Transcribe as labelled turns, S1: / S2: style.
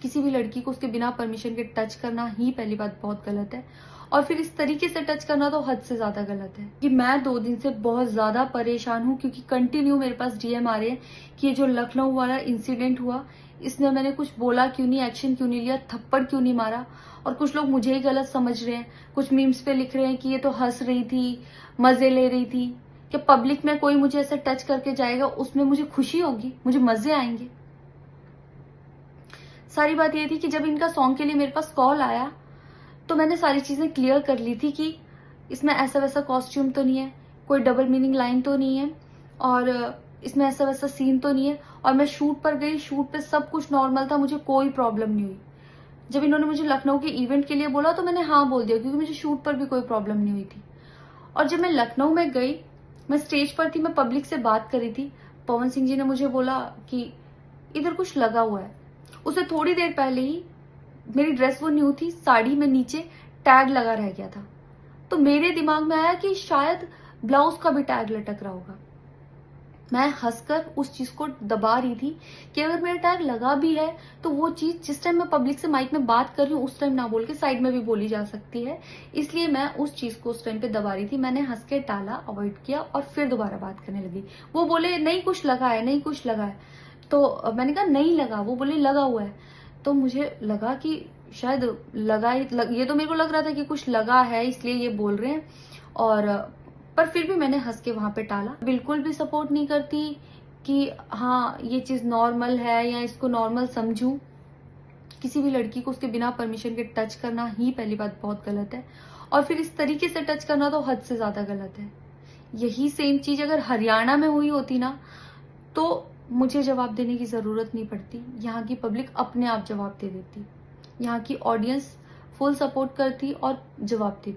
S1: किसी भी लड़की को उसके बिना परमिशन के टच करना ही पहली बात बहुत गलत है, और फिर इस तरीके से टच करना तो हद से ज्यादा गलत है। कि मैं 2 दिन से बहुत ज्यादा परेशान हूँ, क्योंकि कंटिन्यू मेरे पास डीएम आ रहे हैं कि ये जो लखनऊ वाला इंसिडेंट हुआ, इसने मैंने कुछ बोला क्यों नहीं, एक्शन क्यों नहीं लिया, थप्पड़ क्यों नहीं मारा, और कुछ लोग मुझे ही गलत समझ रहे हैं। कुछ मीम्स पे लिख रहे हैं कि ये तो हंस रही थी, मजे ले रही थी। कि पब्लिक में कोई मुझे ऐसे टच करके जाएगा, उसमें मुझे खुशी होगी, मुझे मजे आएंगे। सारी बात ये थी कि जब इनका सॉन्ग के लिए मेरे पास कॉल आया तो मैंने सारी चीजें क्लियर कर ली थी कि इसमें ऐसा वैसा कॉस्ट्यूम तो नहीं है, कोई डबल मीनिंग लाइन तो नहीं है, और इसमें ऐसा वैसा सीन तो नहीं है। और मैं शूट पर गई, शूट पे सब कुछ नॉर्मल था, मुझे कोई प्रॉब्लम नहीं हुई। जब इन्होंने मुझे लखनऊ के इवेंट के लिए बोला तो मैंने हाँ बोल दिया, क्योंकि मुझे शूट पर भी कोई प्रॉब्लम नहीं हुई थी। और जब मैं लखनऊ में गई, मैं स्टेज पर थी, मैं पब्लिक से बात कर रही थी, पवन सिंह जी ने मुझे बोला कि इधर कुछ लगा हुआ है। उसे थोड़ी देर पहले ही मेरी ड्रेस वो न्यू थी, साड़ी में नीचे टैग लगा रह गया था। तो मेरे दिमाग में आया कि शायद ब्लाउज का भी टैग लटक रहा होगा। मैं हंसकर उस चीज को दबा रही थी कि अगर मेरा टैग लगा भी है तो वो चीज जिस टाइम मैं पब्लिक से माइक में बात कर रही हूँ उस टाइम ना बोल के साइड में भी बोली जा सकती है, इसलिए मैं उस चीज को उस टाइम पे दबा रही थी। मैंने हंस के टाला, अवॉइड किया और फिर दोबारा बात करने लगी। वो बोले नहीं कुछ लगा है, नहीं कुछ लगा है। तो मैंने कहा नहीं लगा, वो बोले लगा हुआ है। तो मुझे लगा कि शायद ये तो मेरे को लग रहा था कि कुछ लगा है इसलिए ये बोल रहे हैं, और पर फिर भी मैंने हंस के वहां पे टाला। बिल्कुल भी सपोर्ट नहीं करती कि हाँ ये चीज नॉर्मल है या इसको नॉर्मल समझूं। किसी भी लड़की को उसके बिना परमिशन के टच करना ही पहली बात बहुत गलत है, और फिर इस तरीके से टच करना तो हद से ज्यादा गलत है। यही सेम चीज अगर हरियाणा में हुई होती ना तो मुझे जवाब देने की जरूरत नहीं पड़ती, यहाँ की पब्लिक अपने आप जवाब दे देती, यहाँ की ऑडियंस फुल सपोर्ट करती और जवाब देती।